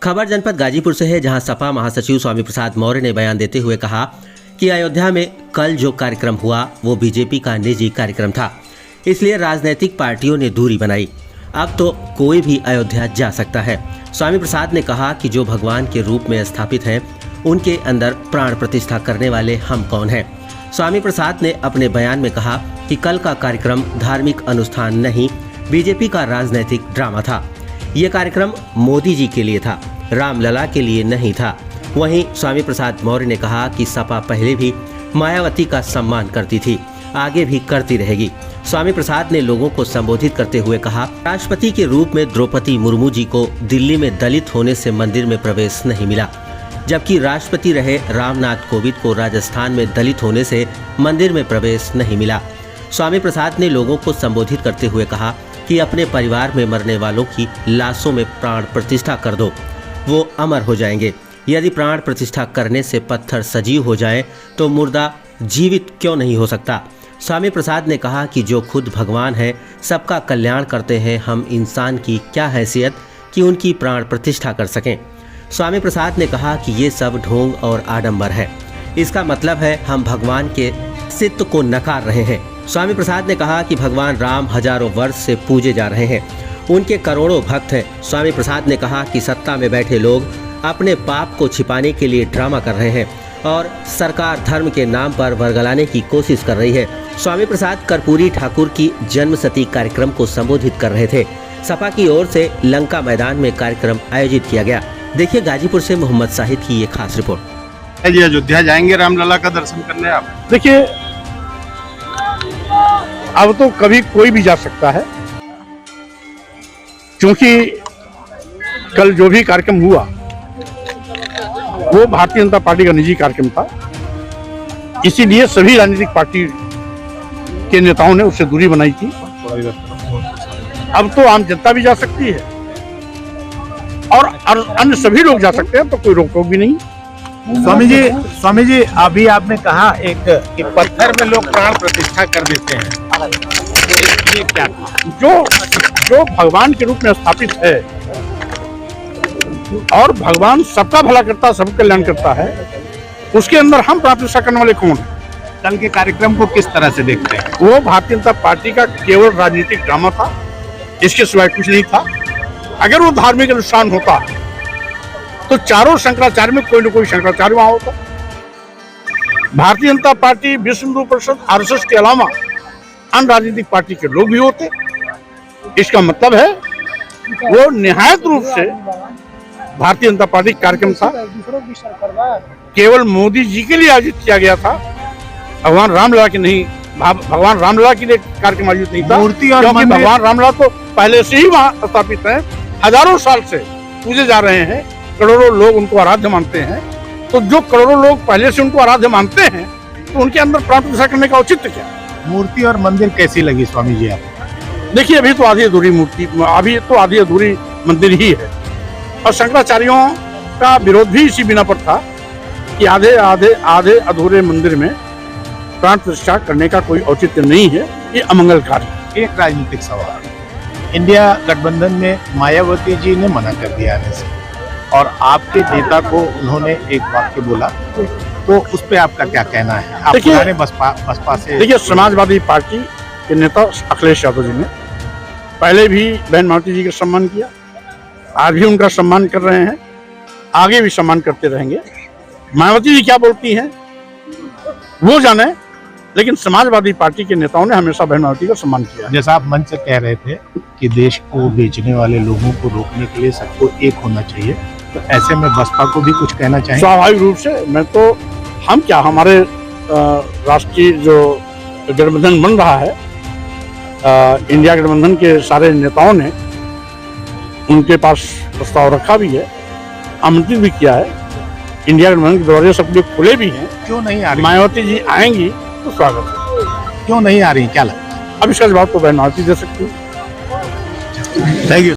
खबर जनपद गाजीपुर से है, जहां सपा महासचिव स्वामी प्रसाद मौर्य ने बयान देते हुए कहा कि अयोध्या में कल जो कार्यक्रम हुआ वो बीजेपी का निजी कार्यक्रम था, इसलिए राजनीतिक पार्टियों ने दूरी बनाई। अब तो कोई भी अयोध्या जा सकता है। स्वामी प्रसाद ने कहा कि जो भगवान के रूप में स्थापित हैं, उनके अंदर प्राण प्रतिष्ठा करने वाले हम कौन हैं। स्वामी प्रसाद ने अपने बयान में कहा कि कल का कार्यक्रम धार्मिक अनुष्ठान नहीं, बीजेपी का राजनीतिक ड्रामा था। ये कार्यक्रम मोदी जी के लिए था, रामलला के लिए नहीं था। वहीं स्वामी प्रसाद मौर्य ने कहा कि सपा पहले भी मायावती का सम्मान करती थी, आगे भी करती रहेगी। स्वामी प्रसाद ने लोगों को संबोधित करते हुए कहा, राष्ट्रपति के रूप में द्रौपदी मुर्मू जी को दिल्ली में दलित होने से मंदिर में प्रवेश नहीं मिला, जबकि राष्ट्रपति रहे रामनाथ कोविंद को राजस्थान में दलित होने से मंदिर में प्रवेश नहीं मिला। स्वामी प्रसाद ने लोगों को संबोधित करते हुए कहा कि अपने परिवार में मरने वालों की लाशों में प्राण प्रतिष्ठा कर दो, वो अमर हो जाएंगे। यदि प्राण प्रतिष्ठा करने से पत्थर सजीव हो जाए तो मुर्दा जीवित क्यों नहीं हो सकता। स्वामी प्रसाद ने कहा कि जो खुद भगवान है, सबका कल्याण करते हैं, हम इंसान की क्या हैसियत कि उनकी प्राण प्रतिष्ठा कर सकें। स्वामी प्रसाद ने कहा कि ये सब ढोंग और आडंबर है, इसका मतलब है हम भगवान के अस्तित्व को नकार रहे हैं। स्वामी प्रसाद ने कहा कि भगवान राम हजारों वर्ष से पूजे जा रहे हैं, उनके करोड़ों भक्त हैं। स्वामी प्रसाद ने कहा कि सत्ता में बैठे लोग अपने पाप को छिपाने के लिए ड्रामा कर रहे हैं और सरकार धर्म के नाम पर वर्गलाने की कोशिश कर रही है। स्वामी प्रसाद कर्पूरी ठाकुर की जन्मशती कार्यक्रम को संबोधित कर रहे थे। सपा की ओर से लंका मैदान में कार्यक्रम आयोजित किया गया। देखिए गाजीपुर से मोहम्मद साहिद की ये खास रिपोर्ट। जी, अयोध्या जाएंगे रामलला का दर्शन करने आप? देखिए, अब तो कभी कोई भी जा सकता है, क्योंकि कल जो भी कार्यक्रम हुआ वो भारतीय जनता पार्टी का निजी कार्यक्रम था। इसीलिए सभी राजनीतिक पार्टी के नेताओं ने उससे दूरी बनाई थी। अब तो आम जनता भी जा सकती है और अन्य सभी लोग जा सकते हैं, तो कोई रोक टोक भी नहीं। स्वामी जी, अभी आपने कहा एक कि पत्थर में लोग प्राण प्रतिष्ठा कर देते हैं, ये क्या था? जो भगवान के रूप में स्थापित है और भगवान सबका भला करता है, सबका कल्याण करता है, उसके अंदर हम प्राण प्रतिष्ठा करने वाले कौन हैं? कल के कार्यक्रम को किस तरह से देखते हैं? वो भारतीय जनता पार्टी का केवल राजनीतिक ड्रामा था, इसके सिवाय कुछ नहीं था। अगर वो धार्मिक अनुष्ठान होता तो चारों शंकराचार्य में कोई न कोई शंकराचार्य वहां होता। भारतीय जनता पार्टी, विश्व हिंदू परिषद, आरएसएस के अलावा अन्य राजनीतिक पार्टी के लोग भी होते। इसका मतलब है वो निहायत रूप से भारतीय जनता पार्टी कार्यक्रम था, केवल मोदी जी के लिए आयोजित किया गया था, भगवान रामलला के नहीं। भगवान रामलला के लिए कार्यक्रम आयोजित नहीं था, क्योंकि भगवान रामलला तो पहले से ही वहां स्थापित है, हजारों साल से पूजे जा रहे हैं, करोड़ों लोग उनको आराध्य मानते हैं। तो जो करोड़ों लोग पहले से उनको आराध्य मानते हैं, तो उनके अंदर प्राण प्रतिष्ठा करने का औचित्य क्या? मूर्ति और मंदिर कैसी लगी स्वामी जी आप? देखिए, अभी तो आधी अधूरी मूर्ति, अभी तो आधी अधूरी मंदिर ही है, और शंकराचार्यों का विरोध भी इसी बिना पर था कि आधे अधूरे मंदिर में प्राण प्रतिष्ठा करने का कोई औचित्य नहीं है, ये अमंगलकारी। एक राजनीतिक सवाल, इंडिया गठबंधन में मायावती जी ने मना कर दिया आने से, और आपके नेता को उन्होंने एक वाक्य बोला, तो उस पे आपका क्या कहना है? आप पुराने बसपा से। देखिए, समाजवादी पार्टी के नेता अखिलेश यादव जी ने पहले भी बहन मायावती जी का सम्मान किया, आज भी उनका सम्मान कर रहे हैं, आगे भी सम्मान करते रहेंगे। मायावती जी क्या बोलती हैं वो जाने, लेकिन समाजवादी पार्टी के नेताओं ने हमेशा बहन मायावती का सम्मान किया। जैसा आप मंच से कह रहे थे कि देश को बेचने वाले लोगों को रोकने के लिए सबको एक होना चाहिए, तो ऐसे में बसपा को भी कुछ कहना चाहिए? स्वाभाविक रूप से मैं तो, हम क्या, हमारे राष्ट्रीय जो गठबंधन बन रहा है, इंडिया गठबंधन के सारे नेताओं ने उनके पास प्रस्ताव रखा भी है, आमंत्रित भी किया है। इंडिया गठबंधन के दरवाजे सबके लिए खुले भी हैं। क्यों नहीं आ रही? मायावती जी आएंगी तो स्वागत है। क्यों नहीं आ रही, क्या लगता है? अब इसका जवाब तो बहन मायावती दे सकती है। Thank you.